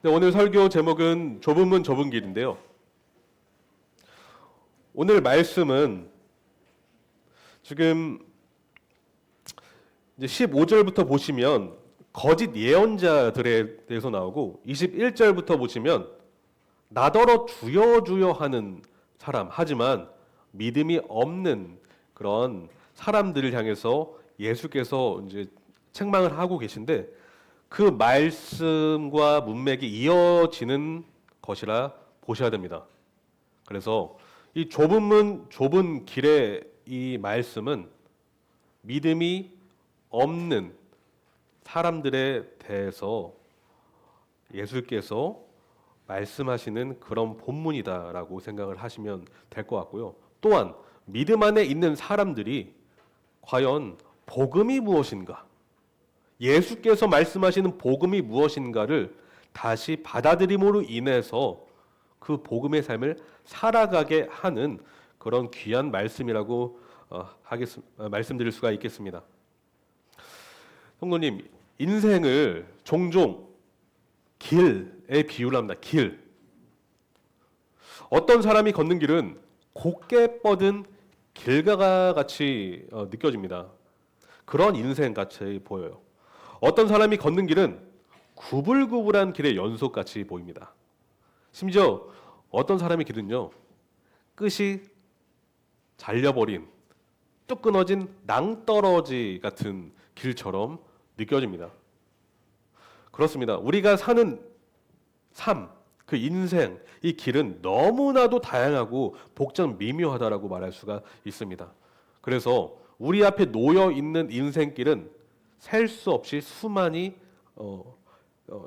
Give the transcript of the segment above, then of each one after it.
네, 오늘 설교 제목은 좁은 문 좁은 길인데요. 오늘 말씀은 지금 이제 15절부터 보시면 거짓 예언자들에 대해서 나오고 21절부터 보시면 나더러 주여 주여 하는 사람, 하지만 믿음이 없는 그런 사람들을 향해서 예수께서 이제 책망을 하고 계신데, 그 말씀과 문맥이 이어지는 것이라 보셔야 됩니다. 그래서 이 좁은 문 좁은 길의 이 말씀은 믿음이 없는 사람들에 대해서 예수께서 말씀하시는 그런 본문이다라고 생각을 하시면 될 것 같고요. 또한 믿음 안에 있는 사람들이 과연 복음이 무엇인가, 예수께서 말씀하시는 복음이 무엇인가를 다시 받아들임으로 인해서 그 복음의 삶을 살아가게 하는 그런 귀한 말씀이라고 말씀드릴 수가 있겠습니다. 성도님, 인생을 종종 길에 비유를 합니다. 길. 어떤 사람이 걷는 길은 곧게 뻗은 길가 같이 느껴집니다. 그런 인생 같이 보여요. 어떤 사람이 걷는 길은 구불구불한 길의 연속같이 보입니다. 심지어 어떤 사람의 길은요, 끝이 잘려버린 뚝 끊어진 낭떠러지 같은 길처럼 느껴집니다. 그렇습니다. 우리가 사는 삶, 그 인생, 이 길은 너무나도 다양하고 복잡 미묘하다라고 말할 수가 있습니다. 그래서 우리 앞에 놓여 있는 인생길은 셀 수 없이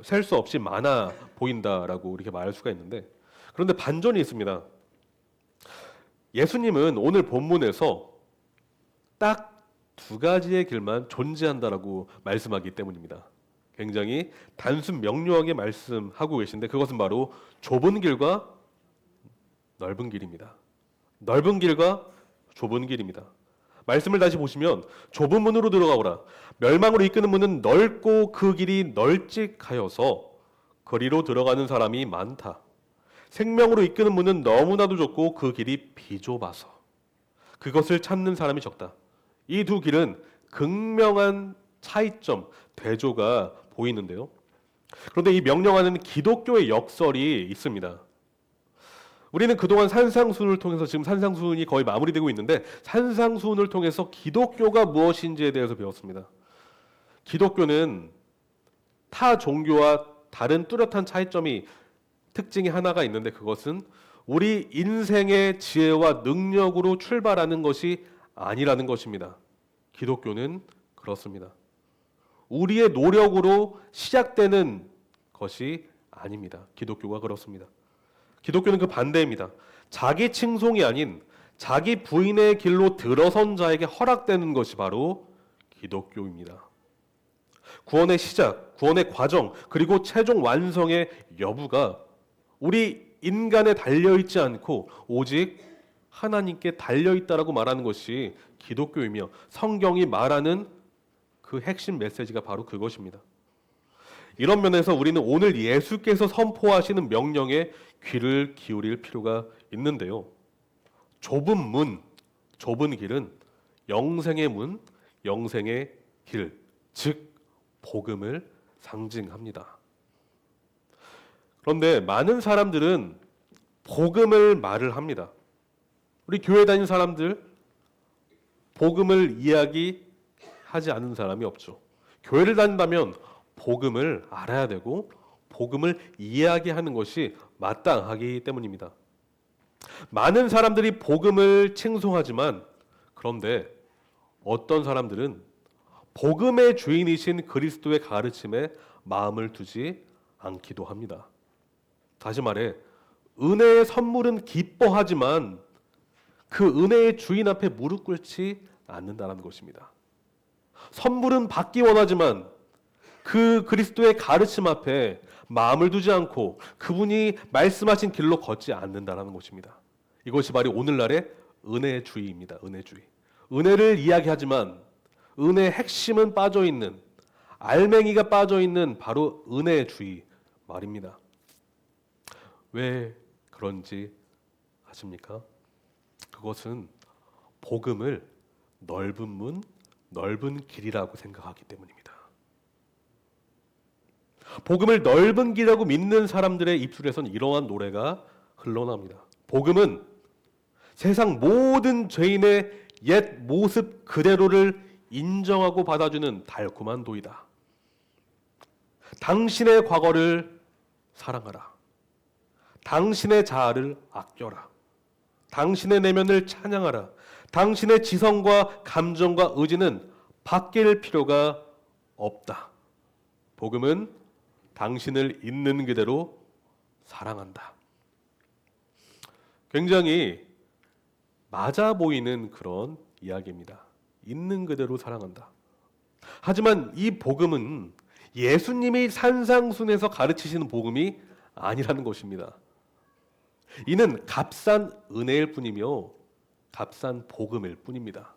셀 수 없이 많아 보인다라고 이렇게 말할 수가 있는데, 그런데 반전이 있습니다. 예수님은 오늘 본문에서 딱 두 가지의 길만 존재한다라고 말씀하기 때문입니다. 굉장히 단순 명료하게 말씀하고 계신데, 그것은 바로 좁은 길과 넓은 길입니다. 넓은 길과 좁은 길입니다. 말씀을 다시 보시면 좁은 문으로 들어가오라. 멸망으로 이끄는 문은 넓고 그 길이 널찍하여서 거리로 들어가는 사람이 많다. 생명으로 이끄는 문은 너무나도 좁고 그 길이 비좁아서 그것을 찾는 사람이 적다. 이 두 길은 극명한 차이점, 대조가 보이는데요. 그런데 이 명령하는 기독교의 역설이 있습니다. 우리는 그동안 산상수훈을 통해서, 지금 산상수훈이 거의 마무리되고 있는데, 산상수훈을 통해서 기독교가 무엇인지에 대해서 배웠습니다. 기독교는 타 종교와 다른 뚜렷한 차이점이, 특징이 하나가 있는데, 그것은 우리 인생의 지혜와 능력으로 출발하는 것이 아니라는 것입니다. 기독교는 그렇습니다. 우리의 노력으로 시작되는 것이 아닙니다. 기독교가 그렇습니다. 기독교는 그 반대입니다. 자기 칭송이 아닌 자기 부인의 길로 들어선 자에게 허락되는 것이 바로 기독교입니다. 구원의 시작, 구원의 과정, 그리고 최종 완성의 여부가 우리 인간에 달려있지 않고 오직 하나님께 달려있다라고 말하는 것이 기독교이며, 성경이 말하는 그 핵심 메시지가 바로 그것입니다. 이런 면에서 우리는 오늘 예수께서 선포하시는 명령에 귀를 기울일 필요가 있는데요. 좁은 문, 좁은 길은 영생의 문, 영생의 길, 즉 복음을 상징합니다. 그런데 많은 사람들은 복음을 말을 합니다. 우리 교회 다니는 사람들, 복음을 이야기하지 않는 사람이 없죠. 교회를 다닌다면 복음을 알아야 되고 복음을 이야기하는 것이 마땅하기 때문입니다. 많은 사람들이 복음을 칭송하지만, 그런데 어떤 사람들은 복음의 주인이신 그리스도의 가르침에 마음을 두지 않기도 합니다. 다시 말해, 은혜의 선물은 기뻐하지만 그 은혜의 주인 앞에 무릎 꿇지 않는다는 것입니다. 선물은 받기 원하지만 그 그리스도의 가르침 앞에 마음을 두지 않고 그분이 말씀하신 길로 걷지 않는다는 것입니다. 이것이 바로 오늘날의 은혜주의입니다. 은혜주의. 은혜를 이야기하지만 은혜의 핵심은 빠져있는, 알맹이가 빠져있는 바로 은혜주의 말입니다. 왜 그런지 아십니까? 그것은 복음을 넓은 문, 넓은 길이라고 생각하기 때문입니다. 복음을 넓은 길이라고 믿는 사람들의 입술에서는 이러한 노래가 흘러납니다. 복음은 세상 모든 죄인의 옛 모습 그대로를 인정하고 받아주는 달콤한 도이다. 당신의 과거를 사랑하라. 당신의 자아를 아껴라. 당신의 내면을 찬양하라. 당신의 지성과 감정과 의지는 바뀔 필요가 없다. 복음은 당신을 있는 그대로 사랑한다. 굉장히 맞아 보이는 그런 이야기입니다. 있는 그대로 사랑한다. 하지만 이 복음은 예수님이 산상순에서 가르치시는 복음이 아니라는 것입니다. 이는 값싼 은혜일 뿐이며 값싼 복음일 뿐입니다.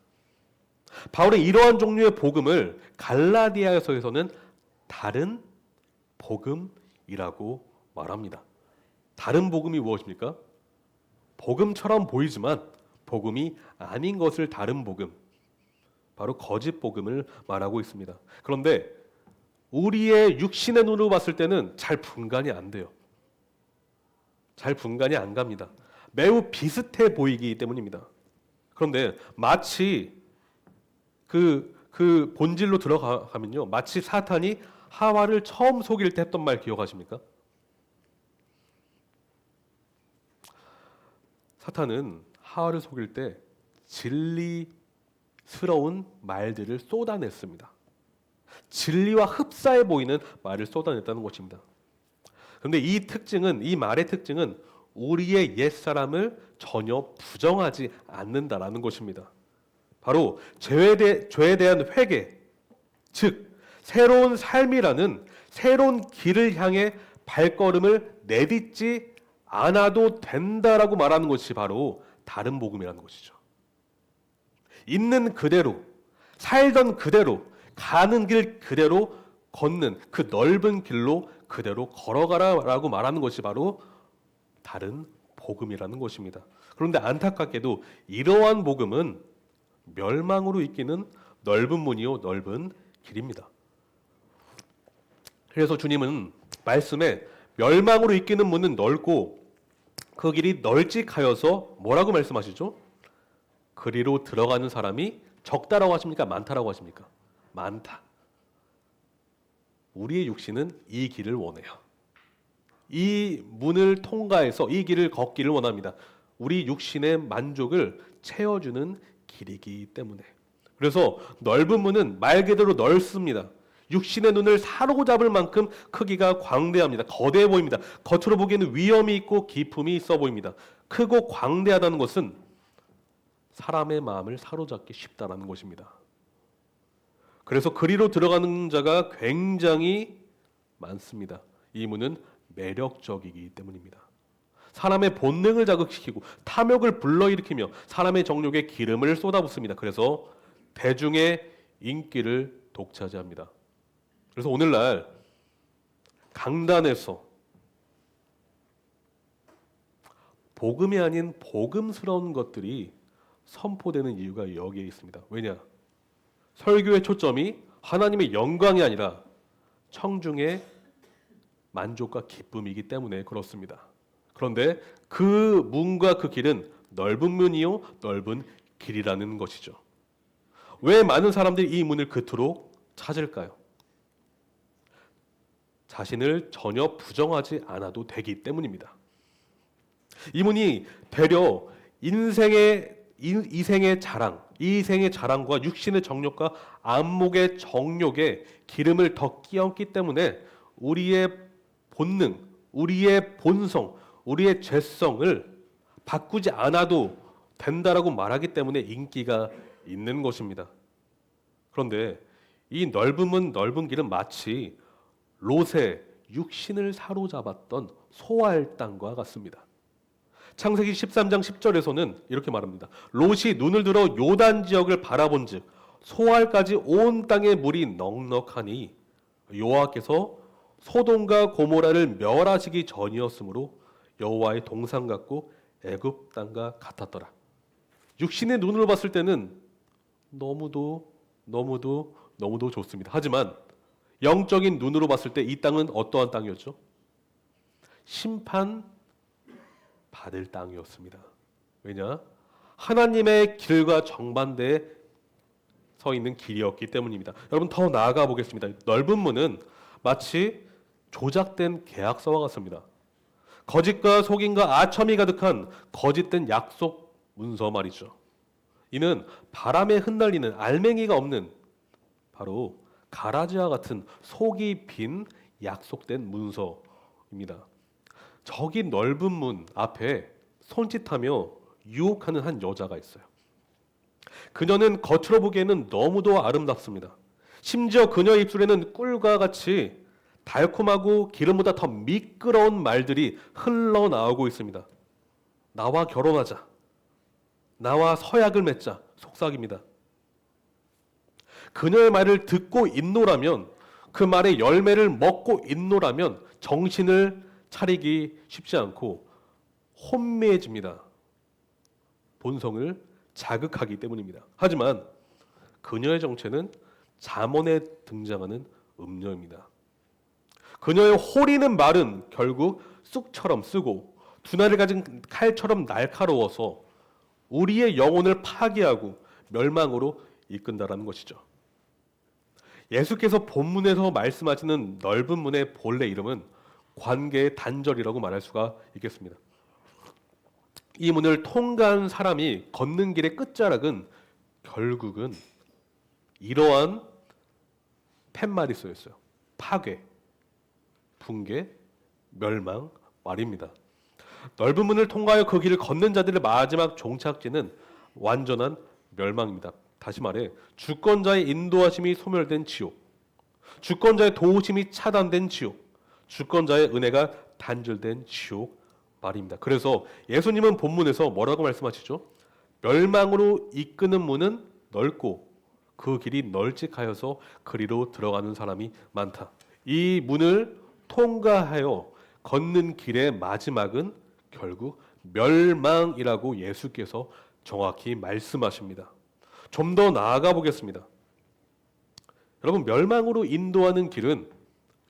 바울의 이러한 종류의 복음을 갈라디아서에서는 다른 복음이라고 말합니다. 다른 복음이 무엇입니까? 복음처럼 보이지만 복음이 아닌 것을 다른 복음, 바로 거짓 복음을 말하고 있습니다. 그런데 우리의 육신의 눈으로 봤을 때는 잘 분간이 안 돼요. 잘 분간이 안 갑니다. 매우 비슷해 보이기 때문입니다. 그런데 마치 그 본질로 들어가면요, 마치 사탄이 하와를 처음 속일 때 했던 말 기억하십니까? 사탄은 하와를 속일 때 진리스러운 말들을 쏟아냈습니다. 진리와 흡사해 보이는 말을 쏟아냈다는 것입니다. 그런데 이 말의 특징은 우리의 옛사람을 전혀 부정하지 않는다라는 것입니다. 바로 죄에 대한 회개, 즉 새로운 삶이라는 새로운 길을 향해 발걸음을 내딛지 않아도 된다라고 말하는 것이 바로 다른 복음이라는 것이죠. 있는 그대로, 살던 그대로, 가는 길 그대로 걷는 그 넓은 길로 그대로 걸어가라라고 말하는 것이 바로 다른 복음이라는 것입니다. 그런데 안타깝게도 이러한 복음은 멸망으로 이끄는 넓은 문이요 넓은 길입니다. 그래서 주님은 말씀에 멸망으로 이끄는 문은 넓고 그 길이 널찍하여서 뭐라고 말씀하시죠? 그리로 들어가는 사람이 적다라고 하십니까? 많다라고 하십니까? 많다. 우리의 육신은 이 길을 원해요. 이 문을 통과해서 이 길을 걷기를 원합니다. 우리 육신의 만족을 채워주는 길이기 때문에. 그래서 넓은 문은 말 그대로 넓습니다. 육신의 눈을 사로잡을 만큼 크기가 광대합니다. 거대해 보입니다. 겉으로 보기에는 위험이 있고 기품이 있어 보입니다. 크고 광대하다는 것은 사람의 마음을 사로잡기 쉽다는 것입니다. 그래서 그리로 들어가는 자가 굉장히 많습니다. 이 문은 매력적이기 때문입니다. 사람의 본능을 자극시키고 탐욕을 불러일으키며 사람의 정욕에 기름을 쏟아붓습니다. 그래서 대중의 인기를 독차지합니다. 그래서 오늘날 강단에서 복음이 아닌 복음스러운 것들이 선포되는 이유가 여기에 있습니다. 왜냐? 설교의 초점이 하나님의 영광이 아니라 청중의 만족과 기쁨이기 때문에 그렇습니다. 그런데 그 문과 그 길은 넓은 문이요 넓은 길이라는 것이죠. 왜 많은 사람들이 이 문을 그토록 찾을까요? 자신을 전혀 부정하지 않아도 되기 때문입니다. 이 문이 되려 이생의 자랑, 이 생의 자랑과 육신의 정욕과 안목의 정욕에 기름을 더 끼얹기 때문에 우리의 본능, 우리의 본성, 우리의 죄성을 바꾸지 않아도 된다라고 말하기 때문에 인기가 있는 것입니다. 그런데 이 넓은 문, 넓은 길은 마치 롯의 육신을 사로잡았던 소알 땅과 같습니다. 창세기 13장 10절에서는 이렇게 말합니다. 롯이 눈을 들어 요단 지역을 바라본즉 소알까지 온 땅에 물이 넉넉하니 여호와께서 소돔과 고모라를 멸하시기 전이었으므로 여호와의 동상 같고 애굽 땅과 같았더라. 육신의 눈으로 봤을 때는 너무도 좋습니다. 하지만 영적인 눈으로 봤을 때 이 땅은 어떠한 땅이었죠? 심판 받을 땅이었습니다. 왜냐? 하나님의 길과 정반대에 서 있는 길이었기 때문입니다. 여러분 더 나아가 보겠습니다. 넓은 문은 마치 조작된 계약서와 같습니다. 거짓과 속임과 아첨이 가득한 거짓된 약속 문서 말이죠. 이는 바람에 흩날리는 알맹이가 없는 바로 가라지와 같은 속이 빈 약속된 문서입니다. 저기 넓은 문 앞에 손짓하며 유혹하는 한 여자가 있어요. 그녀는 겉으로 보기에는 너무도 아름답습니다. 심지어 그녀의 입술에는 꿀과 같이 달콤하고 기름보다 더 미끄러운 말들이 흘러나오고 있습니다. 나와 결혼하자. 나와 서약을 맺자. 속삭입니다. 그녀의 말을 듣고 있노라면, 그 말의 열매를 먹고 있노라면 정신을 차리기 쉽지 않고 혼미해집니다. 본성을 자극하기 때문입니다. 하지만 그녀의 정체는 잠언에 등장하는 음녀입니다. 그녀의 호리는 말은 결국 쑥처럼 쓰고 두나를 가진 칼처럼 날카로워서 우리의 영혼을 파괴하고 멸망으로 이끈다라는 것이죠. 예수께서 본문에서 말씀하시는 넓은 문의 본래 이름은 관계의 단절이라고 말할 수가 있겠습니다. 이 문을 통과한 사람이 걷는 길의 끝자락은 결국은 이러한 팻말이 쓰였어요. 파괴, 붕괴, 멸망 말입니다. 넓은 문을 통과하여 그 길을 걷는 자들의 마지막 종착지는 완전한 멸망입니다. 다시 말해 주권자의 인도하심이 소멸된 지옥, 주권자의 도우심이 차단된 지옥, 주권자의 은혜가 단절된 지옥 말입니다. 그래서 예수님은 본문에서 뭐라고 말씀하시죠? 멸망으로 이끄는 문은 넓고 그 길이 널찍하여서 그리로 들어가는 사람이 많다. 이 문을 통과하여 걷는 길의 마지막은 결국 멸망이라고 예수께서 정확히 말씀하십니다. 좀 더 나아가 보겠습니다. 여러분, 멸망으로 인도하는 길은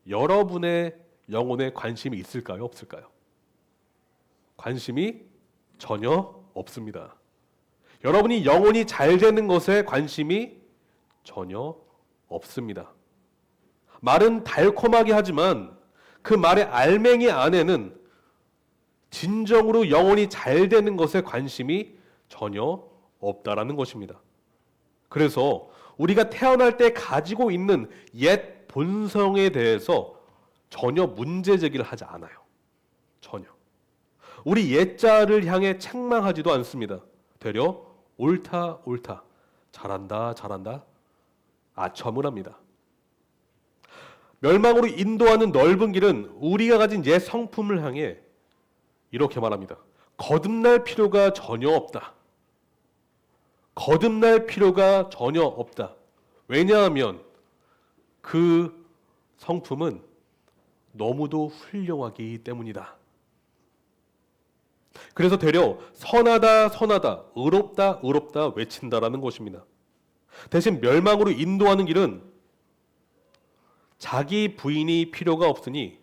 여러분의 영혼에 관심이 있을까요? 없을까요? 관심이 전혀 없습니다. 여러분이 영혼이 잘 되는 것에 관심이 전혀 없습니다. 말은 달콤하게 하지만 그 말의 알맹이 안에는 진정으로 영혼이 잘 되는 것에 관심이 전혀 없다라는 것입니다. 그래서 우리가 태어날 때 가지고 있는 옛 본성에 대해서 전혀 문제 제기를 하지 않아요. 전혀. 우리 옛자를 향해 책망하지도 않습니다. 되려 옳다 옳다, 잘한다 잘한다 아첨을 합니다. 멸망으로 인도하는 넓은 길은 우리가 가진 옛 성품을 향해 이렇게 말합니다. 거듭날 필요가 전혀 없다. 거듭날 필요가 전혀 없다. 왜냐하면 그 성품은 너무도 훌륭하기 때문이다. 그래서 되려 선하다 선하다, 의롭다 의롭다 외친다라는 것입니다. 대신 멸망으로 인도하는 길은 자기 부인이 필요가 없으니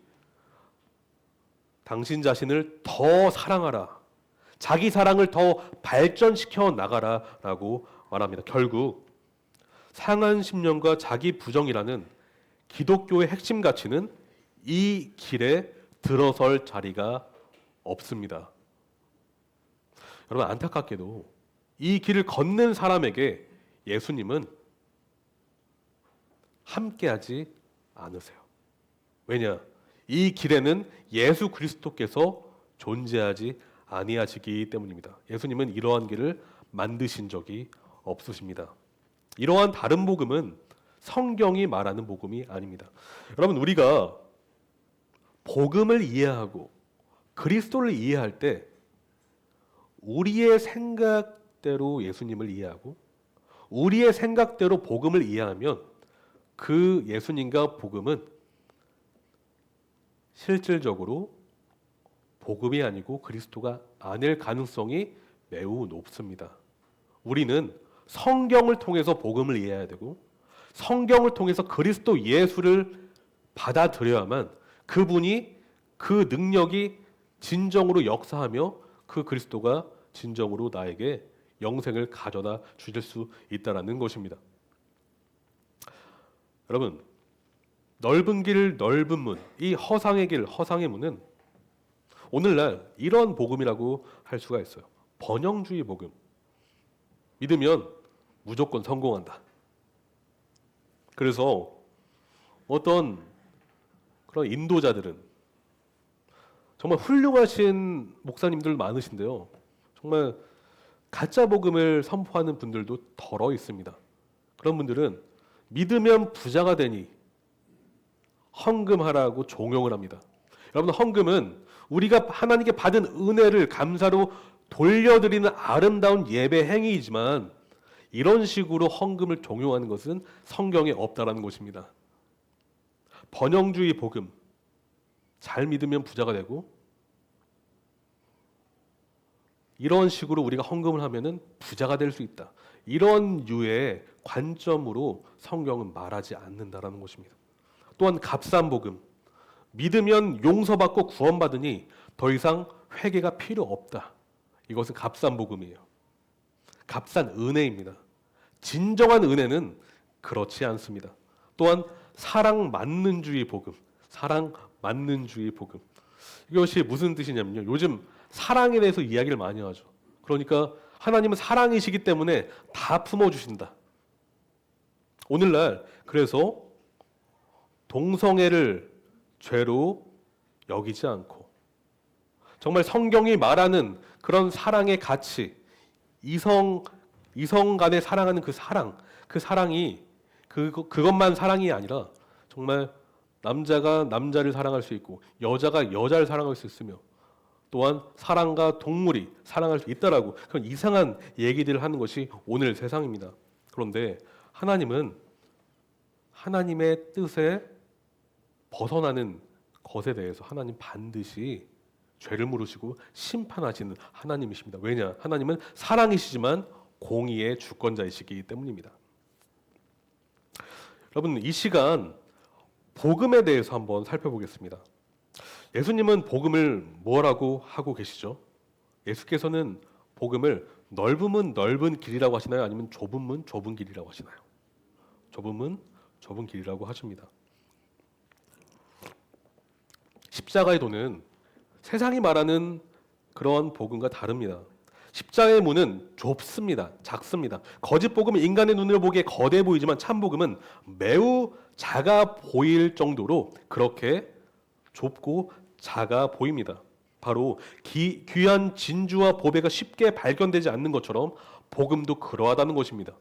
당신 자신을 더 사랑하라, 자기 사랑을 더 발전시켜 나가라 라고 말합니다. 결국 상한 심령과 자기 부정이라는 기독교의 핵심 가치는 이 길에 들어설 자리가 없습니다. 여러분, 안타깝게도 이 길을 걷는 사람에게 예수님은 함께하지 않으세요. 왜냐? 이 길에는 예수 그리스도께서 존재하지 아니하시기 때문입니다. 예수님은 이러한 길을 만드신 적이 없으십니다. 이러한 다른 복음은 성경이 말하는 복음이 아닙니다. 여러분, 우리가 복음을 이해하고 그리스도를 이해할 때 우리의 생각대로 예수님을 이해하고 우리의 생각대로 복음을 이해하면 그 예수님과 복음은 실질적으로 복음이 아니고 그리스도가 아닐 가능성이 매우 높습니다. 우리는 성경을 통해서 복음을 이해해야 되고 성경을 통해서 그리스도 예수를 받아들여야만 그분이 그 능력이 진정으로 역사하며 그 그리스도가 진정으로 나에게 영생을 가져다 주실 수 있다는 것입니다. 여러분, 넓은 길 넓은 문, 이 허상의 길 허상의 문은 오늘날 이런 복음이라고 할 수가 있어요. 번영주의 복음. 믿으면 무조건 성공한다. 그래서 어떤 그런 인도자들은 정말 훌륭하신 목사님들 많으신데요. 정말 가짜 복음을 선포하는 분들도 덜어 있습니다. 그런 분들은 믿으면 부자가 되니 헌금하라고 종용을 합니다. 여러분, 헌금은 우리가 하나님께 받은 은혜를 감사로 돌려드리는 아름다운 예배 행위이지만 이런 식으로 헌금을 종용하는 것은 성경에 없다라는 것입니다. 번영주의 복음, 잘 믿으면 부자가 되고 이런 식으로 우리가 헌금을 하면은 부자가 될 수 있다. 이런 유의 관점으로 성경은 말하지 않는다라는 것입니다. 또한 값싼 복음, 믿으면 용서받고 구원받으니 더 이상 회개가 필요 없다. 이것은 값싼 복음이에요. 값싼 은혜입니다. 진정한 은혜는 그렇지 않습니다. 또한 사랑 만능주의 복음, 사랑 만능주의 복음. 이것이 무슨 뜻이냐면요. 요즘 사랑에 대해서 이야기를 많이 하죠. 그러니까 하나님은 사랑이시기 때문에 다 품어주신다. 오늘날 그래서 동성애를 죄로 여기지 않고 정말 성경이 말하는 그런 사랑의 가치, 이성 간에 사랑하는 그 사랑이 그것만 사랑이 아니라 정말 남자가 남자를 사랑할 수 있고 여자가 여자를 사랑할 수 있으며 또한 사람과 동물이 사랑할 수 있다라고 그런 이상한 얘기들을 하는 것이 오늘 세상입니다. 그런데 하나님은 하나님의 뜻에 벗어나는 것에 대해서 하나님 반드시 죄를 물으시고 심판하시는 하나님이십니다. 왜냐? 하나님은 사랑이시지만 공의의 주권자이시기 때문입니다. 여러분, 이 시간 복음에 대해서 한번 살펴보겠습니다. 예수님은 복음을 뭐라고 하고 계시죠? 예수께서는 복음을 넓은 문 넓은 길이라고 하시나요? 아니면 좁은 문 좁은 길이라고 하시나요? 좁은 문 좁은 길이라고 하십니다. 십자가의 도는 세상이 말하는 그런 복음과 다릅니다. 십자가의 문은 좁습니다. 작습니다. 거짓 복음은 인간의 눈으로 보기에 거대 보이지만 참 복음은 매우 작아 보일 정도로 그렇게 좁고 작아 보입니다. 바로 귀한 진주와 보배가 쉽게 발견되지 않는 것처럼 복음도 그러하다는 것입니다.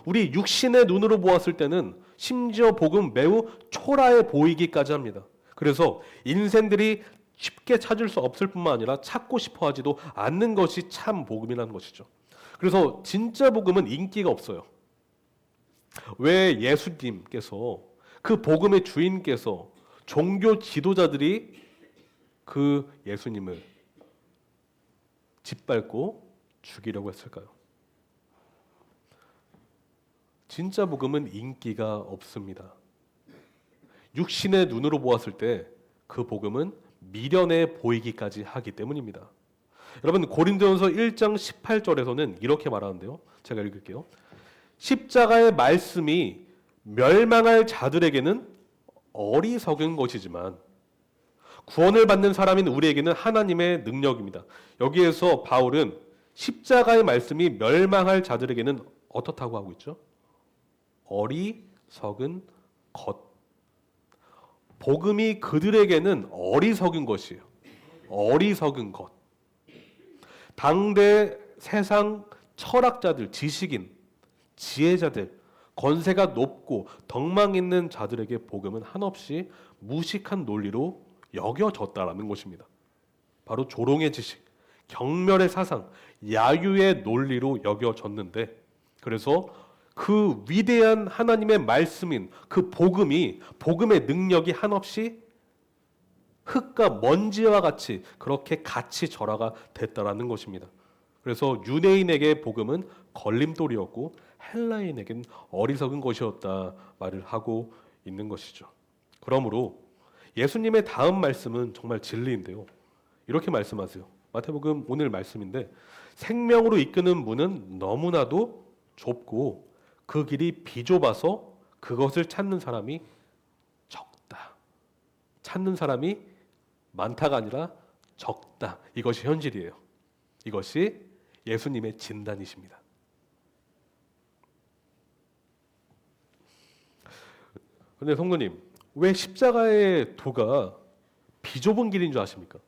우리 육신의 눈으로 보았을 때는 심지어 복음 매우 초라해 보이기까지 합니다. 그래서 인생들이 쉽게 찾을 수 없을 뿐만 아니라 찾고 싶어 하지도 않는 것이 참 복음이라는 것이죠. 그래서 진짜 복음은 인기가 없어요. 왜 예수님께서 그 복음의 주인께서 종교 지도자들이 그 예수님을 짓밟고 죽이려고 했을까요? 진짜 복음은 인기가 없습니다. 육신의 눈으로 보았을 때 그 복음은 미련해 보이기까지 하기 때문입니다. 여러분, 고린도전서 1장 18절에서는 이렇게 말하는데요. 제가 읽을게요. 십자가의 말씀이 멸망할 자들에게는 어리석은 것이지만 구원을 받는 사람인 우리에게는 하나님의 능력입니다. 여기에서 바울은 십자가의 말씀이 멸망할 자들에게는 어떻다고 하고 있죠? 어리석은 것. 복음이 그들에게는 어리석은 것이에요. 어리석은 것. 당대 세상 철학자들, 지식인, 지혜자들, 권세가 높고 덕망 있는 자들에게 복음은 한없이 무식한 논리로 여겨졌다라는 것입니다. 바로 조롱의 지식, 경멸의 사상, 야유의 논리로 여겨졌는데 그래서 그 위대한 하나님의 말씀인 그 복음의 능력이 한없이 흙과 먼지와 같이 그렇게 같이 절하가 됐다라는 것입니다. 그래서 유대인에게 복음은 걸림돌이었고 헬라인에겐 어리석은 것이었다 말을 하고 있는 것이죠. 그러므로 예수님의 다음 말씀은 정말 진리인데요. 이렇게 말씀하세요. 마태복음 오늘 말씀인데 생명으로 이끄는 문은 너무나도 좁고 그 길이 비좁아서 그것을 찾는 사람이 적다. 찾는 사람이 많다가 아니라 적다. 이것이 현실이에요. 이것이 예수님의 진단이십니다. 그런데 성도님, 왜 십자가의 도가 비좁은 길인 줄 아십니까?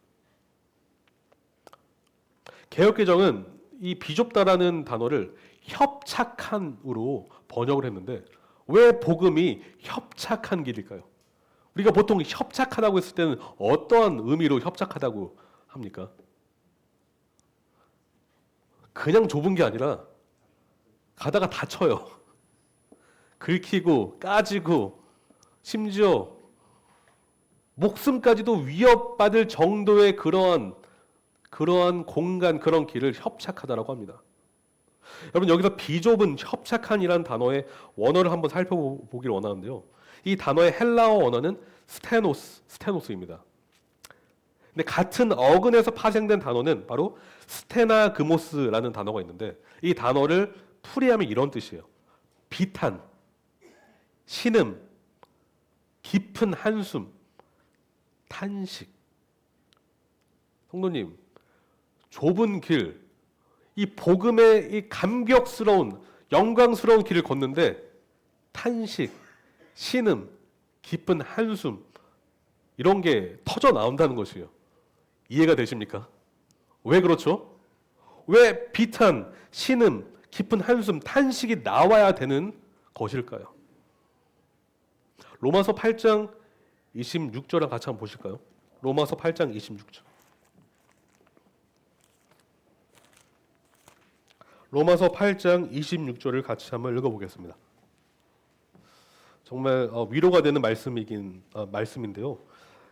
개역개정은 이 비좁다라는 단어를 협착한으로 번역을 했는데 왜 복음이 협착한 길일까요? 우리가 보통 협착하다고 했을 때는 어떠한 의미로 협착하다고 합니까? 그냥 좁은 게 아니라 가다가 다쳐요. 긁히고 까지고 심지어 목숨까지도 위협받을 정도의 그러한 공간, 그런 길을 협착하다라고 합니다. 여러분 여기서 비좁은 협착한이라는 단어의 원어를 한번 살펴보길 원하는데요. 이 단어의 헬라어 원어는 스테노스입니다. 근데 같은 어근에서 파생된 단어는 바로 스테나그모스라는 단어가 있는데 이 단어를 풀이하면 이런 뜻이에요. 비탄, 신음, 깊은 한숨, 탄식. 성도님, 좁은 길, 이 복음의 이 감격스러운 영광스러운 길을 걷는데 탄식, 신음, 깊은 한숨 이런 게 터져 나온다는 것이에요. 이해가 되십니까? 왜 그렇죠? 왜 비탄, 신음, 깊은 한숨, 탄식이 나와야 되는 것일까요? 로마서 8장 26절을 같이 한번 보실까요? 로마서 8장 26절. 로마서 8장 26절을 같이 한번 읽어보겠습니다. 정말 위로가 되는 말씀인데요.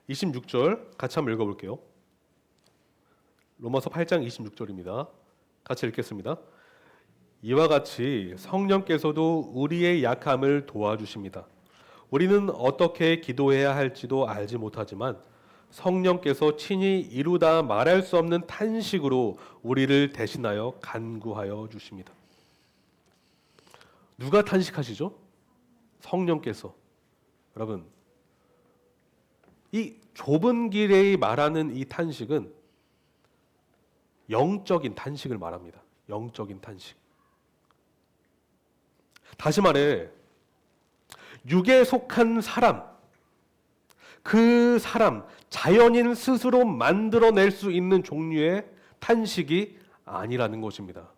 26절 같이 한번 읽어볼게요. 로마서 8장 26절입니다. 같이 읽겠습니다. 이와 같이 성령께서도 우리의 약함을 도와주십니다. 우리는 어떻게 기도해야 할지도 알지 못하지만 성령께서 친히 이루다 말할 수 없는 탄식으로 우리를 대신하여 간구하여 주십니다. 누가 탄식하시죠? 성령께서. 여러분, 이 좁은 길에 말하는 이 탄식은 영적인 탄식을 말합니다. 영적인 탄식. 다시 말해 육에 속한 사람, 그 사람, 자연인 스스로 만들어낼 수 있는 종류의 탄식이 아니라는 것입니다.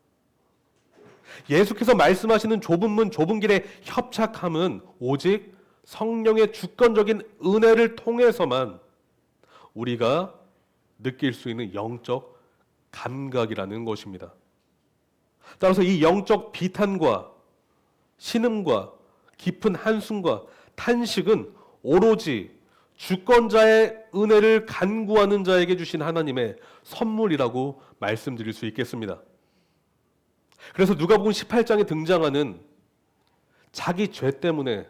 예수께서 말씀하시는 좁은 문, 좁은 길의 협착함은 오직 성령의 주권적인 은혜를 통해서만 우리가 느낄 수 있는 영적 감각이라는 것입니다. 따라서 이 영적 비탄과 신음과 깊은 한숨과 탄식은 오로지 주권자의 은혜를 간구하는 자에게 주신 하나님의 선물이라고 말씀드릴 수 있겠습니다. 그래서 누가복음 18장에 등장하는 자기 죄 때문에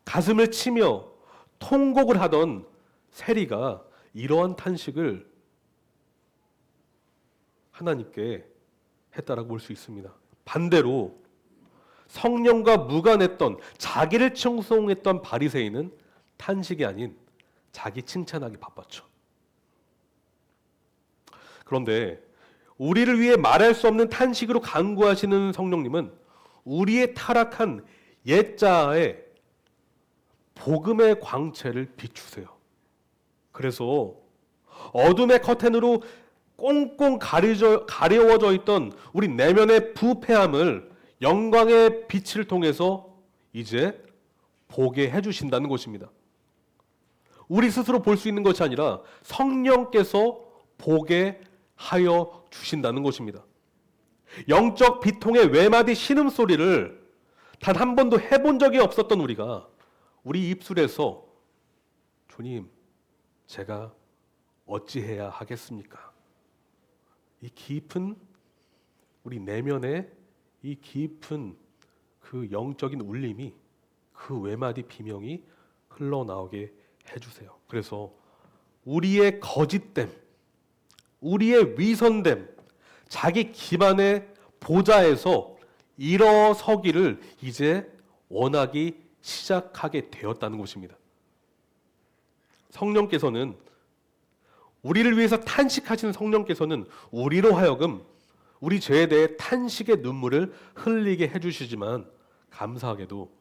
가슴을 치며 통곡을 하던 세리가 이러한 탄식을 하나님께 했다라고 볼 수 있습니다. 반대로 성령과 무관했던 자기를 칭송했던 바리새인은 탄식이 아닌 자기 칭찬하기 바빴죠. 그런데 우리를 위해 말할 수 없는 탄식으로 간구하시는 성령님은 우리의 타락한 옛자아에 복음의 광채를 비추세요. 그래서 어둠의 커튼으로 꽁꽁 가려워져 있던 우리 내면의 부패함을 영광의 빛을 통해서 이제 보게 해주신다는 것입니다. 우리 스스로 볼 수 있는 것이 아니라 성령께서 보게 하여 주신다는 것입니다. 영적 비통의 외마디 신음소리를 단 한 번도 해본 적이 없었던 우리가 우리 입술에서 주님, 제가 어찌해야 하겠습니까? 이 깊은 우리 내면의 이 깊은 그 영적인 울림이 그 외마디 비명이 흘러나오게 해주세요. 그래서 우리의 거짓됨, 우리의 위선됨, 자기 기반의 보좌에서 일어서기를 이제 원하기 시작하게 되었다는 것입니다. 성령께서는 우리를 위해서 탄식하시는 성령께서는 우리로 하여금 우리 죄에 대해 탄식의 눈물을 흘리게 해주시지만 감사하게도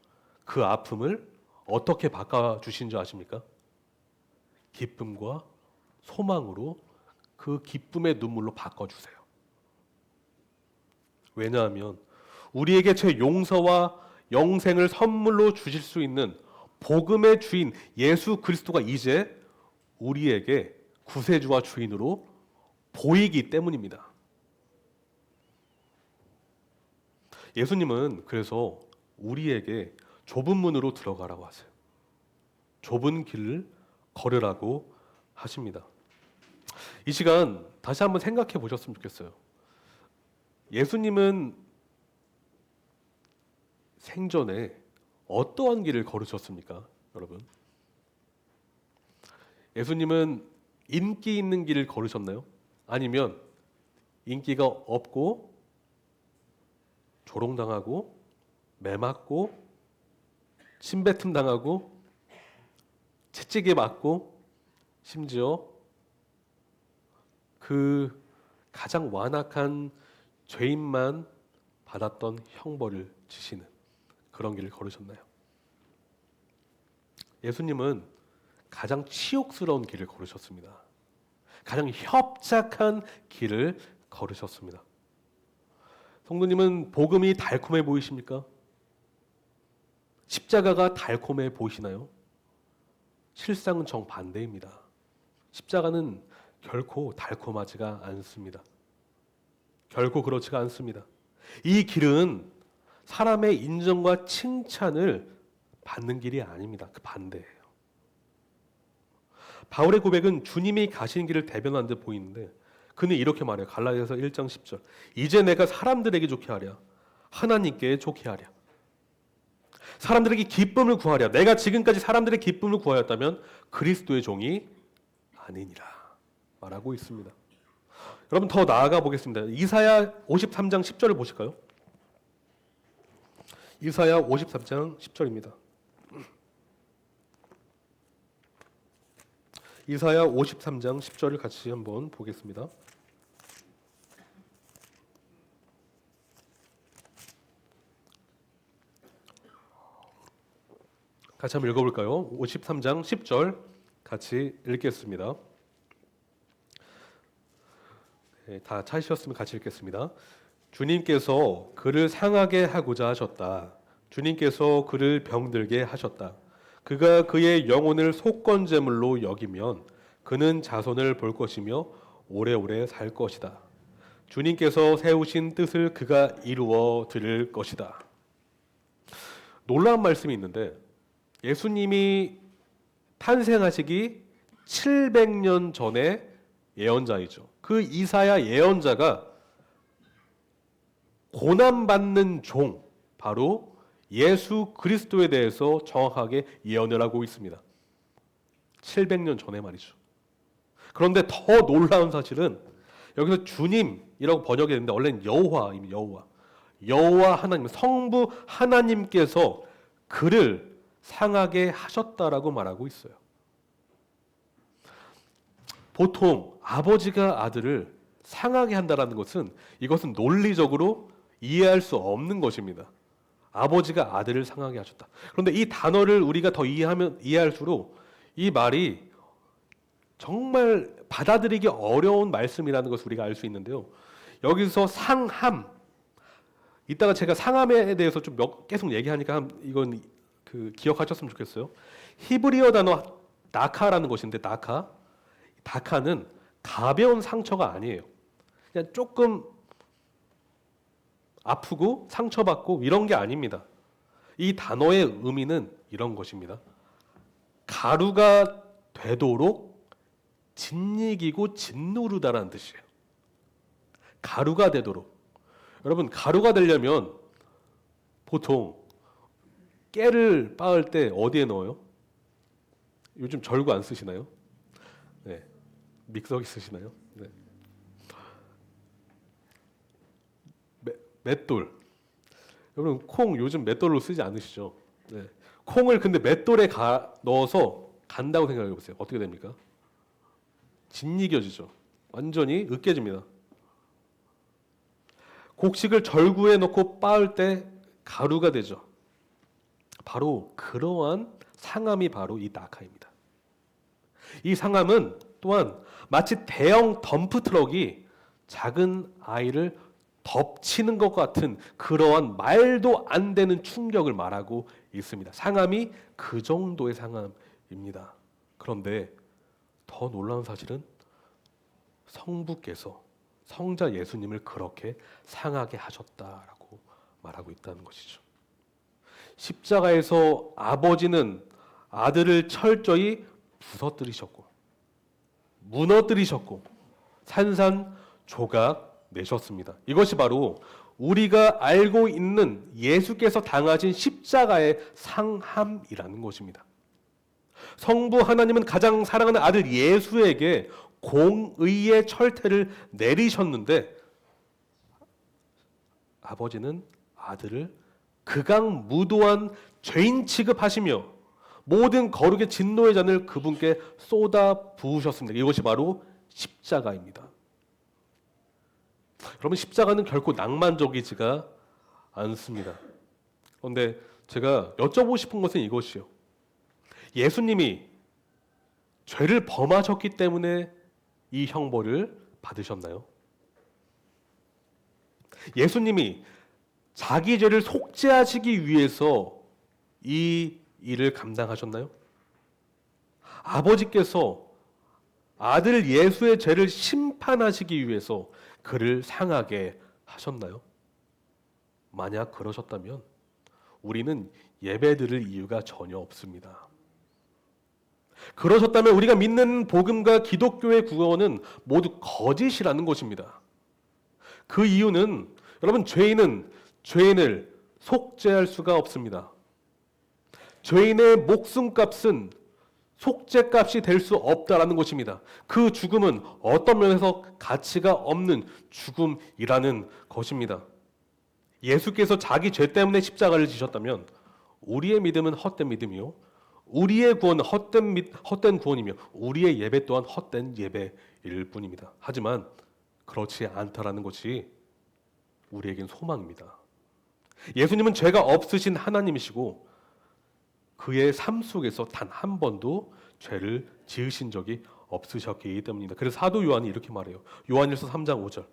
그 아픔을 어떻게 바꿔주신 줄 아십니까? 기쁨과 소망으로 그 기쁨의 눈물로 바꿔주세요. 왜냐하면 우리에게 제 용서와 영생을 선물로 주실 수 있는 복음의 주인 예수 그리스도가 이제 우리에게 구세주와 주인으로 보이기 때문입니다. 예수님은 그래서 우리에게 좁은 문으로 들어가라고 하세요. 좁은 길을 걸으라고 하십니다. 이 시간 다시 한번 생각해 보셨으면 좋겠어요. 예수님은 생전에 어떠한 길을 걸으셨습니까, 여러분? 예수님은 인기 있는 길을 걸으셨나요? 아니면 인기가 없고 조롱당하고 매맞고 침뱉음 당하고 채찍에 맞고 심지어 그 가장 완악한 죄인만 받았던 형벌을 지시는 그런 길을 걸으셨나요? 예수님은 가장 치욕스러운 길을 걸으셨습니다. 가장 협착한 길을 걸으셨습니다. 성도님은 복음이 달콤해 보이십니까? 십자가가 달콤해 보이시나요? 실상은 정반대입니다. 십자가는 결코 달콤하지가 않습니다. 결코 그렇지가 않습니다. 이 길은 사람의 인정과 칭찬을 받는 길이 아닙니다. 그 반대예요. 바울의 고백은 주님이 가신 길을 대변한 듯 보이는데 그는 이렇게 말해요. 갈라디아서 1장 10절. 이제 내가 사람들에게 좋게 하랴 하나님께 좋게 하랴. 사람들에게 기쁨을 구하랴. 내가 지금까지 사람들의 기쁨을 구하였다면 그리스도의 종이 아니니라 말하고 있습니다. 여러분 더 나아가 보겠습니다. 이사야 53장 10절을 보실까요? 이사야 53장 10절입니다. 이사야 53장 10절을 같이 한번 보겠습니다. 같이 한번 읽어볼까요? 53장 10절 같이 읽겠습니다. 네, 다 찾으셨으면 같이 읽겠습니다. 주님께서 그를 상하게 하고자 하셨다. 주님께서 그를 병들게 하셨다. 그가 그의 영혼을 속건제물로 여기면 그는 자손을 볼 것이며 오래오래 살 것이다. 주님께서 세우신 뜻을 그가 이루어 드릴 것이다. 놀라운 말씀이 있는데 예수님이 탄생하시기 700년 전의 예언자이죠. 그 이사야 예언자가 고난받는 종, 바로 예수 그리스도에 대해서 정확하게 예언을 하고 있습니다. 700년 전에 말이죠. 그런데 더 놀라운 사실은 여기서 주님이라고 번역이 되는데 원래는 여호와입니다. 여호와 하나님, 성부 하나님께서 그를 상하게 하셨다라고 말하고 있어요. 보통 아버지가 아들을 상하게 한다라는 것은 이것은 논리적으로 이해할 수 없는 것입니다. 아버지가 아들을 상하게 하셨다. 그런데 이 단어를 우리가 더 이해할수록 이 말이 정말 받아들이기 어려운 말씀이라는 것을 우리가 알 수 있는데요. 여기서 상함, 이따가 제가 상함에 대해서 좀 계속 얘기하니까 이건 기억하셨으면 좋겠어요. 히브리어 단어 나카라는 것인데 다카는 가벼운 상처가 아니에요. 그냥 조금 아프고 상처받고 이런 게 아닙니다. 이 단어의 의미는 이런 것입니다. 가루가 되도록 짓이기고 짓누르다라는 뜻이에요. 가루가 되도록. 여러분, 가루가 되려면 보통 깨를 빻을 때 어디에 넣어요? 요즘 절구 안 쓰시나요? 네. 믹서기 쓰시나요? 네. 맷돌. 여러분, 콩 요즘 맷돌로 쓰지 않으시죠? 네. 콩을 근데 맷돌에 넣어서 간다고 생각해 보세요. 어떻게 됩니까? 짓이겨지죠. 완전히 으깨집니다. 곡식을 절구에 넣고 빻을 때 가루가 되죠. 바로 그러한 상함이 바로 이 낙하입니다. 이 상함은 또한 마치 대형 덤프 트럭이 작은 아이를 덮치는 것 같은 그러한 말도 안 되는 충격을 말하고 있습니다. 상함이 그 정도의 상함입니다. 그런데 더 놀라운 사실은 성부께서 성자 예수님을 그렇게 상하게 하셨다라고 말하고 있다는 것이죠. 십자가에서 아버지는 아들을 철저히 부서뜨리셨고 무너뜨리셨고 산산조각 내셨습니다. 이것이 바로 우리가 알고 있는 예수께서 당하신 십자가의 상함이라는 것입니다. 성부 하나님은 가장 사랑하는 아들 예수에게 공의의 철퇴를 내리셨는데 아버지는 아들을 극악무도한 죄인 취급하시며 모든 거룩의 진노의 잔을 그분께 쏟아 부으셨습니다. 이것이 바로 십자가입니다. 여러분, 십자가는 결코 낭만적이지가 않습니다. 그런데 제가 여쭤보고 싶은 것은 이것이요. 예수님이 죄를 범하셨기 때문에 이 형벌을 받으셨나요? 예수님이 자기 죄를 속죄하시기 위해서 이 일을 감당하셨나요? 아버지께서 아들 예수의 죄를 심판하시기 위해서 그를 상하게 하셨나요? 만약 그러셨다면 우리는 예배드릴 이유가 전혀 없습니다. 그러셨다면 우리가 믿는 복음과 기독교의 구원은 모두 거짓이라는 것입니다. 그 이유는 여러분, 죄인은 죄인을 속죄할 수가 없습니다. 죄인의 목숨값은 속죄값이 될 수 없다라는 것입니다. 그 죽음은 어떤 면에서 가치가 없는 죽음이라는 것입니다. 예수께서 자기 죄 때문에 십자가를 지셨다면 우리의 믿음은 헛된 믿음이요, 우리의 구원은 헛된 구원이며 우리의 예배 또한 헛된 예배일 뿐입니다. 하지만 그렇지 않다라는 것이 우리에겐 소망입니다. 예수님은 죄가 없으신 하나님이시고 그의 삶 속에서 단 한 번도 죄를 지으신 적이 없으셨기 때문입니다. 그래서 사도 요한이 이렇게 말해요. 요한일서 3장 5절.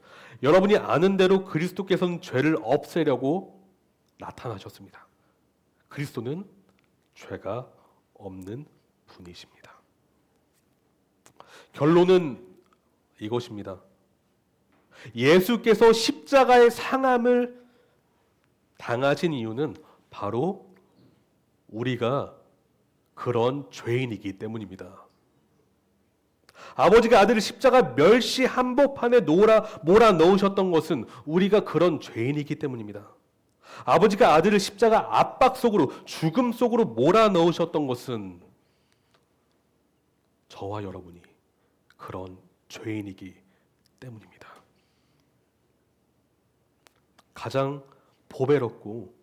여러분이 아는 대로 그리스도께서는 죄를 없애려고 나타나셨습니다. 그리스도는 죄가 없는 분이십니다. 결론은 이것입니다. 예수께서 십자가의 상함을 당하신 이유는 바로 우리가 그런 죄인이기 때문입니다. 아버지가 아들을 십자가 멸시 한복판에 몰아 넣으셨던 것은 우리가 그런 죄인이기 때문입니다. 아버지가 아들을 십자가 압박 속으로, 죽음 속으로 몰아 넣으셨던 것은 저와 여러분이 그런 죄인이기 때문입니다. 가장 보배롭고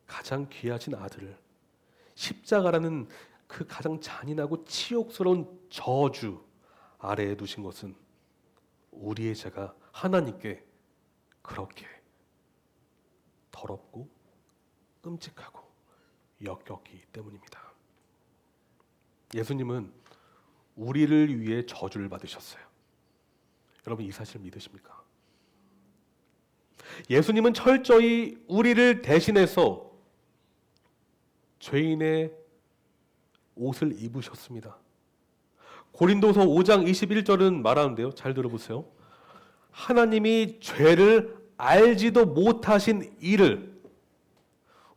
가장 귀하신 아들을 십자가라는 그 가장 잔인하고 치욕스러운 저주 아래에 두신 것은 우리의 죄가 하나님께 그렇게 더럽고 끔찍하고 역겹기 때문입니다. 예수님은 우리를 위해 저주를 받으셨어요. 여러분, 이 사실 믿으십니까? 예수님은 철저히 우리를 대신해서 죄인의 옷을 입으셨습니다. 고린도서 5장 21절은 말하는데요. 잘 들어보세요. 하나님이 죄를 알지도 못하신 이를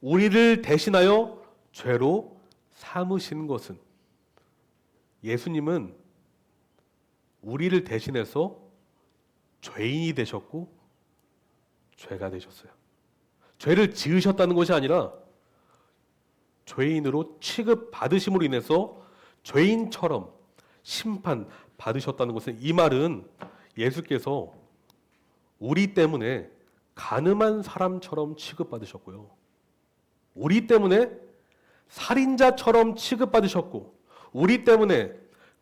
우리를 대신하여 죄로 삼으신 것은, 예수님은 우리를 대신해서 죄인이 되셨고 죄가 되셨어요. 죄를 지으셨다는 것이 아니라 죄인으로 취급받으심으로 인해서 죄인처럼 심판받으셨다는 것은, 이 말은 예수께서 우리 때문에 간음한 사람처럼 취급받으셨고요, 우리 때문에 살인자처럼 취급받으셨고, 우리 때문에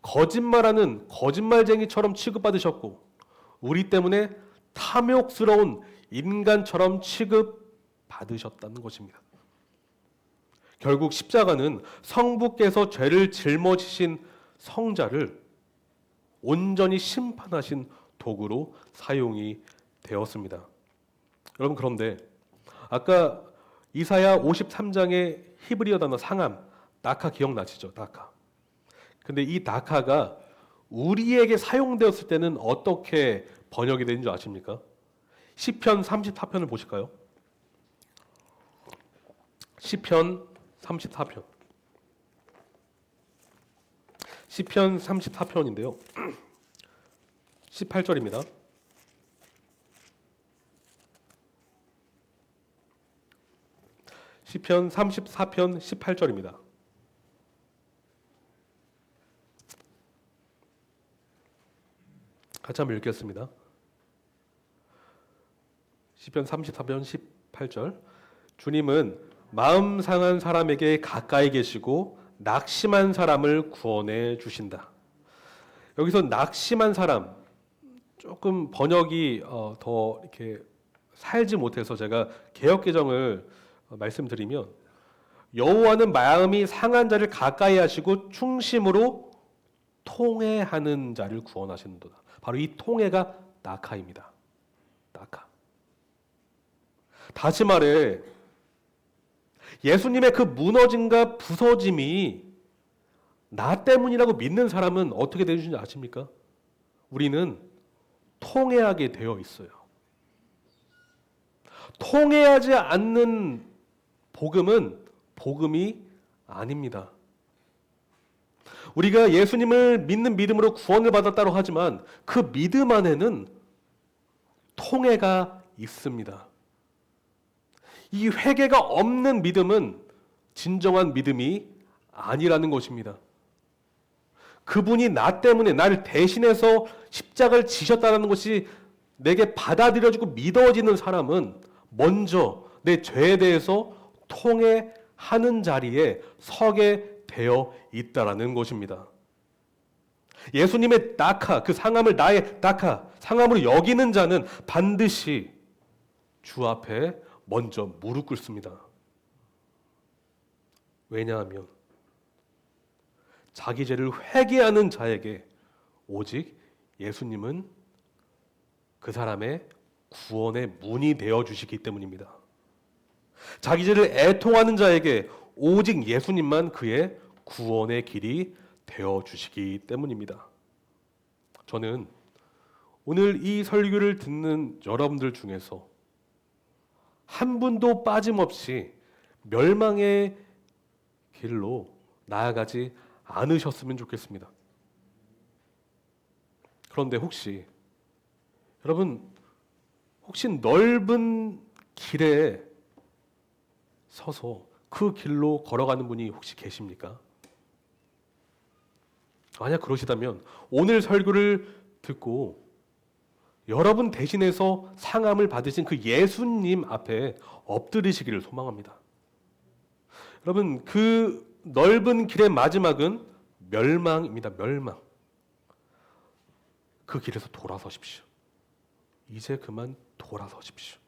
거짓말하는 거짓말쟁이처럼 취급받으셨고, 우리 때문에 탐욕스러운 인간처럼 취급받으셨다는 것입니다. 결국 십자가는 성부께서 죄를 짊어지신 성자를 온전히 심판하신 도구로 사용이 되었습니다. 여러분, 그런데 아까 이사야 53장의 히브리어 단어 상함, 나카 기억나시죠? 나카. 근데 이 나카가 우리에게 사용되었을 때는 어떻게 번역이 되는 줄 아십니까? 시편 34편을 보실까요? 시편 34편. 시편 34편인데요. 18절입니다. 시편 34편 18절입니다. 같이 한번 읽겠습니다. 시편 34편 18절. 주님은 마음 상한 사람에게 가까이 계시고 낙심한 사람을 구원해 주신다. 여기서 낙심한 사람, 조금 번역이 더 이렇게 살지 못해서 제가 개역개정을 말씀드리면, 여호와는 마음이 상한 자를 가까이 하시고 충심으로 통회하는 자를 구원하시는도다. 바로 이 통회가 나카입니다. 나카. 다시 말해, 예수님의 그 무너짐과 부서짐이 나 때문이라고 믿는 사람은 어떻게 되는지 아십니까? 우리는 통회하게 되어 있어요. 통회하지 않는 복음은 복음이 아닙니다. 우리가 예수님을 믿는 믿음으로 구원을 받았다고 하지만 그 믿음 안에는 통회가 있습니다. 이 회개가 없는 믿음은 진정한 믿음이 아니라는 것입니다. 그분이 나 때문에 나를 대신해서 십자가를 지셨다는 것이 내게 받아들여지고 믿어지는 사람은 먼저 내 죄에 대해서 통회하는 자리에 서게 되어 있다라는 것입니다. 예수님의 낙하, 그 상함을 나의 낙하, 상함으로 여기는 자는 반드시 주 앞에 먼저 무릎 꿇습니다. 왜냐하면 자기 죄를 회개하는 자에게 오직 예수님은 그 사람의 구원의 문이 되어 주시기 때문입니다. 자기 죄를 애통하는 자에게 오직 예수님만 그의 구원의 길이 되어 주시기 때문입니다. 저는 오늘 이 설교를 듣는 여러분들 중에서 한 분도 빠짐없이 멸망의 길로 나아가지 않으셨으면 좋겠습니다. 그런데 여러분 혹시 넓은 길에 서서 그 길로 걸어가는 분이 혹시 계십니까? 만약 그러시다면 오늘 설교를 듣고 여러분 대신해서 상함을 받으신 그 예수님 앞에 엎드리시기를 소망합니다. 여러분, 그 넓은 길의 마지막은 멸망입니다. 멸망. 그 길에서 돌아서십시오. 이제 그만 돌아서십시오.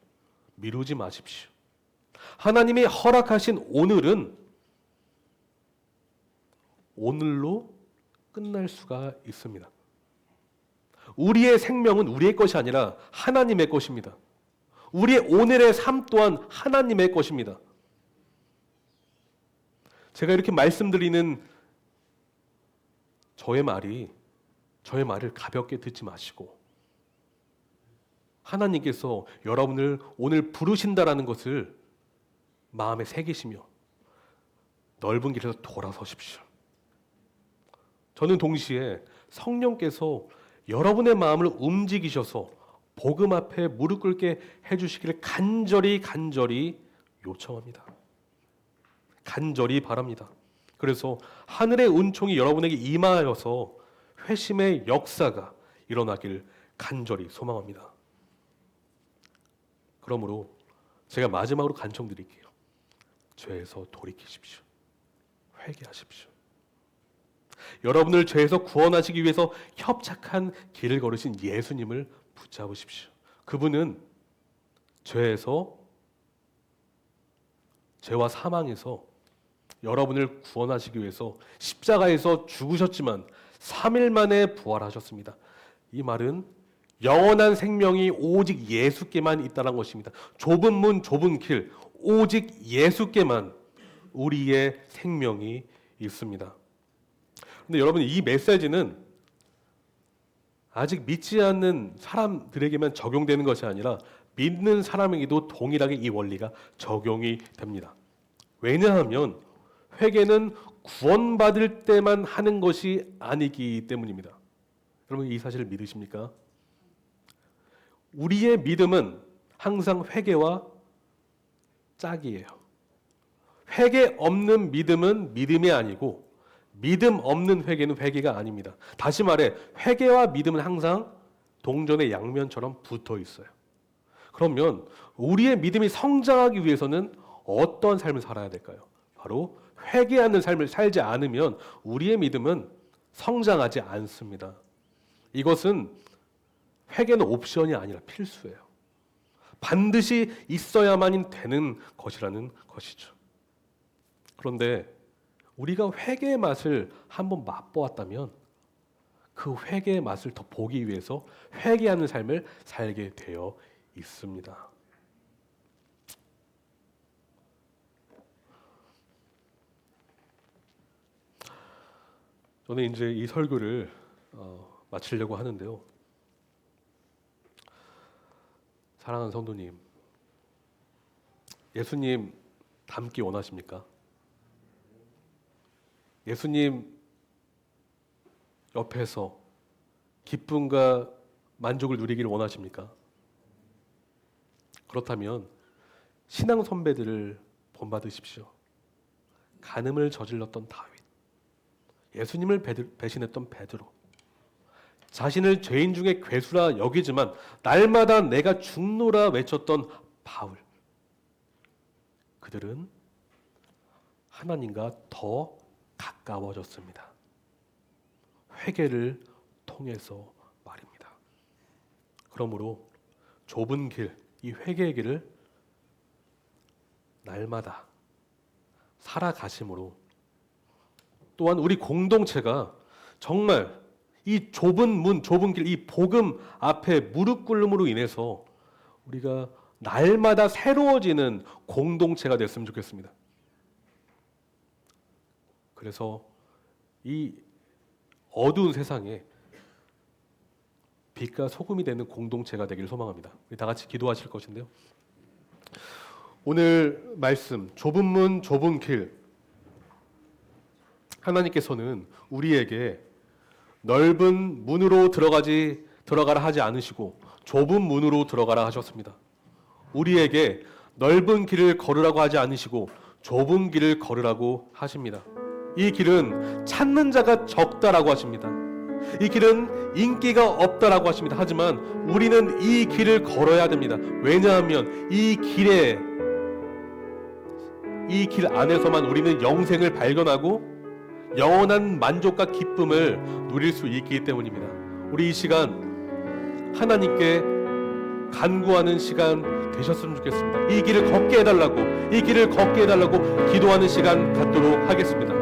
미루지 마십시오. 하나님이 허락하신 오늘은 오늘로 끝날 수가 있습니다. 우리의 생명은 우리의 것이 아니라 하나님의 것입니다. 우리의 오늘의 삶 또한 하나님의 것입니다. 제가 이렇게 말씀드리는 저의 말을 가볍게 듣지 마시고 하나님께서 여러분을 오늘 부르신다라는 것을 마음에 새기시며 넓은 길에서 돌아서십시오. 저는 동시에 성령께서 여러분의 마음을 움직이셔서 복음 앞에 무릎 꿇게 해주시기를 간절히 요청합니다. 간절히 바랍니다. 그래서 하늘의 은총이 여러분에게 임하여서 회심의 역사가 일어나길 간절히 소망합니다. 그러므로 제가 마지막으로 간청드릴게요. 죄에서 돌이키십시오. 회개하십시오. 여러분을 죄에서 구원하시기 위해서 협착한 길을 걸으신 예수님을 붙잡으십시오. 그분은 죄와 사망에서 여러분을 구원하시기 위해서 십자가에서 죽으셨지만 3일 만에 부활하셨습니다. 이 말은 영원한 생명이 오직 예수께만 있다는 것입니다. 좁은 문, 좁은 길, 오직 예수께만 우리의 생명이 있습니다. 근데 여러분, 이 메시지는 아직 믿지 않는 사람들에게만 적용되는 것이 아니라 믿는 사람에게도 동일하게 이 원리가 적용이 됩니다. 왜냐하면 회개는 구원받을 때만 하는 것이 아니기 때문입니다. 여러분, 이 사실을 믿으십니까? 우리의 믿음은 항상 회개와 짝이에요. 회개 없는 믿음은 믿음이 아니고 믿음 없는 회개는 회개가 아닙니다. 다시 말해, 회개와 믿음은 항상 동전의 양면처럼 붙어 있어요. 그러면 우리의 믿음이 성장하기 위해서는 어떤 삶을 살아야 될까요? 바로 회개하는 삶을 살지 않으면 우리의 믿음은 성장하지 않습니다. 이것은 회개는 옵션이 아니라 필수예요. 반드시 있어야만 되는 것이라는 것이죠. 그런데 우리가 회개의 맛을 한번 맛보았다면 그 회개의 맛을 더 보기 위해서 회개하는 삶을 살게 되어 있습니다. 저는 이제 이 설교를 마치려고 하는데요. 사랑하는 성도님, 예수님 닮기 원하십니까? 예수님 옆에서 기쁨과 만족을 누리기를 원하십니까? 그렇다면 신앙 선배들을 본받으십시오. 간음을 저질렀던 다윗, 예수님을 배신했던 베드로, 자신을 죄인 중에 괴수라 여기지만 날마다 내가 죽노라 외쳤던 바울, 그들은 하나님과 더 가까워졌습니다. 회개를 통해서 말입니다. 그러므로 좁은 길, 이 회개의 길을 날마다 살아가심으로, 또한 우리 공동체가 정말 이 좁은 문, 좁은 길, 이 복음 앞에 무릎 꿇음으로 인해서 우리가 날마다 새로워지는 공동체가 됐으면 좋겠습니다. 그래서 이 어두운 세상에 빛과 소금이 되는 공동체가 되기를 소망합니다. 우리 다 같이 기도하실 것인데요. 오늘 말씀, 좁은 문, 좁은 길, 하나님께서는 우리에게 넓은 문으로 들어가라 하지 않으시고 좁은 문으로 들어가라 하셨습니다. 우리에게 넓은 길을 걸으라고 하지 않으시고 좁은 길을 걸으라고 하십니다. 이 길은 찾는 자가 적다라고 하십니다. 이 길은 인기가 없다라고 하십니다. 하지만 우리는 이 길을 걸어야 됩니다. 왜냐하면 이 길 안에서만 우리는 영생을 발견하고 영원한 만족과 기쁨을 누릴 수 있기 때문입니다. 우리 이 시간 하나님께 간구하는 시간 되셨으면 좋겠습니다. 이 길을 걷게 해달라고 기도하는 시간 갖도록 하겠습니다.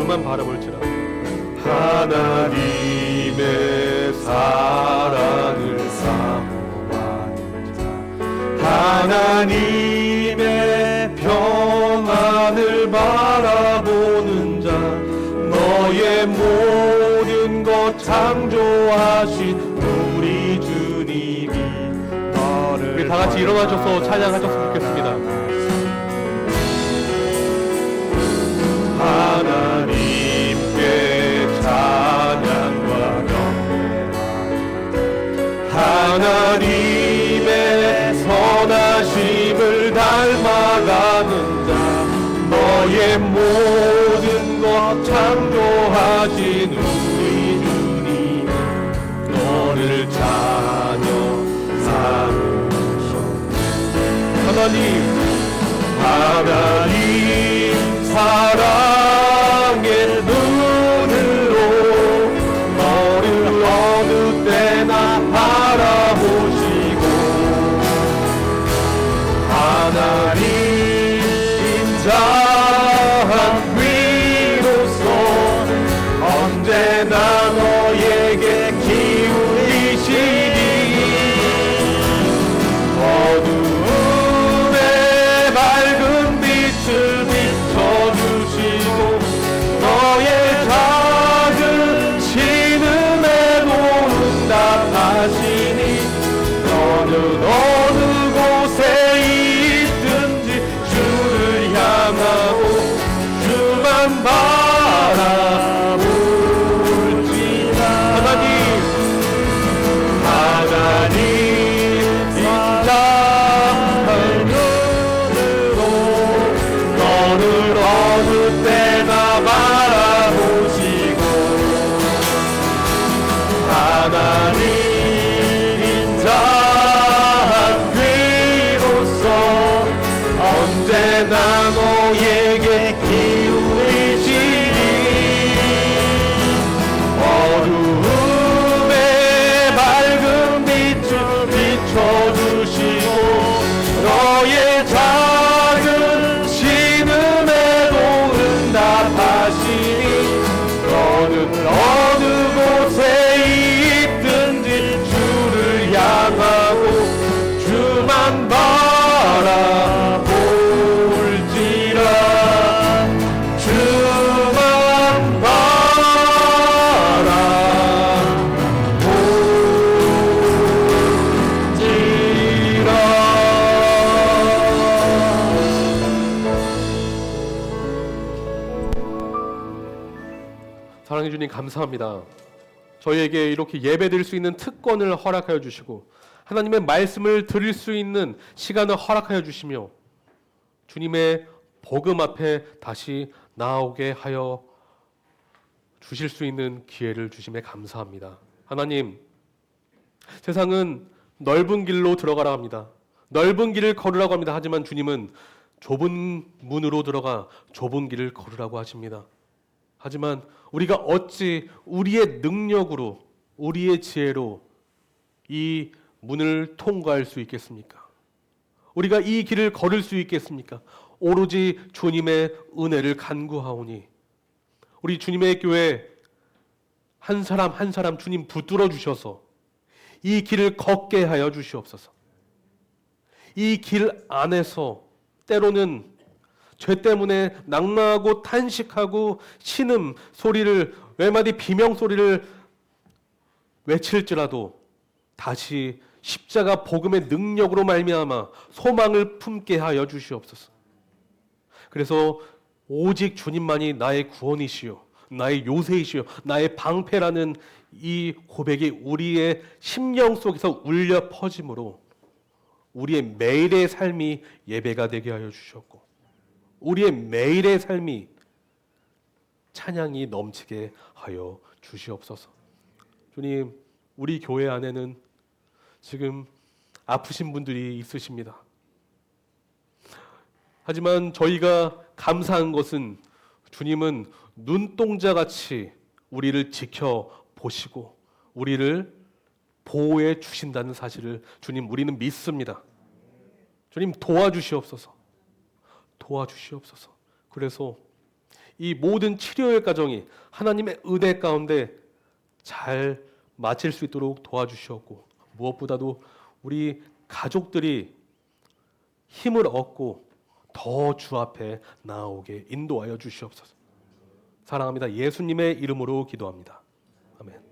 주만 바라볼지라. 하나님의 사랑을 사모하는 자, 하나님의 평안을 바라보는 자, 너의 모든 것 창조하신 우리 주님이 너를. 우리 다 같이 일어나셔서 찬양하셨으면 좋겠습니다. 하나님께 찬양과 경배하리, 하나님의 선하심을 닮아가는 자, 너의 모든 것 창조하신 우리 주님 너를 자녀 삼으셨네. 하나님 사랑의 눈으로 너를 어느 때나 바라보시고, 하나님 인자한 위로서 언제나 너에게 기울이시니, 어두움에 밝은 빛을 비춰주시고, 너의 작은 신음에도 응답하시니, 너는 어느 곳에 있든지 주를 향하고 주만 바라볼지라. 하나님 인자한 눈으로 너를 어느 때나 바라보시고, 하나님 인자한 귀로서 언제나 너에게 기울이시니, 어두움에 밝은 빛을 비춰주시고, 너의 작은 신음에도 응답하시니, 너는 어느 곳에 있든지 주를 향하고 주만 바라볼지라. 주만 바라볼지라. 사랑해 주님, 감사합니다. 저희에게 이렇게 예배드릴 수 있는 특권을 허락하여 주시고, 하나님의 말씀을 드릴 수 있는 시간을 허락하여 주시며, 주님의 복음 앞에 다시 나오게 하여 주실 수 있는 기회를 주심에 감사합니다. 하나님, 세상은 넓은 길로 들어가라 합니다. 넓은 길을 걸으라고 합니다. 하지만 주님은 좁은 문으로 들어가 좁은 길을 걸으라고 하십니다. 하지만 우리가 어찌 우리의 능력으로, 우리의 지혜로 이 문을 통과할 수 있겠습니까? 우리가 이 길을 걸을 수 있겠습니까? 오로지 주님의 은혜를 간구하오니, 우리 주님의 교회 한 사람 한 사람 주님 붙들어 주셔서 이 길을 걷게 하여 주시옵소서. 이 길 안에서 때로는 죄 때문에 낙마하고 탄식하고 신음 소리를, 외마디 비명 소리를 외칠지라도 다시 십자가 복음의 능력으로 말미암아 소망을 품게 하여 주시옵소서. 그래서 오직 주님만이 나의 구원이시요, 나의 요새이시요, 나의 방패라는 이 고백이 우리의 심령 속에서 울려 퍼짐으로 우리의 매일의 삶이 예배가 되게 하여 주셨고, 우리의 매일의 삶이 찬양이 넘치게 하여 주시옵소서. 주님, 우리 교회 안에는 지금 아프신 분들이 있으십니다. 하지만 저희가 감사한 것은 주님은 눈동자같이 우리를 지켜보시고 우리를 보호해 주신다는 사실을 주님, 우리는 믿습니다. 주님, 도와주시옵소서. 도와주시옵소서. 그래서 이 모든 치료의 과정이 하나님의 은혜 가운데 잘 마칠 수 있도록 도와주시옵고, 무엇보다도 우리 가족들이 힘을 얻고 더 주 앞에 나아오게 인도하여 주시옵소서. 사랑합니다. 예수님의 이름으로 기도합니다. 아멘.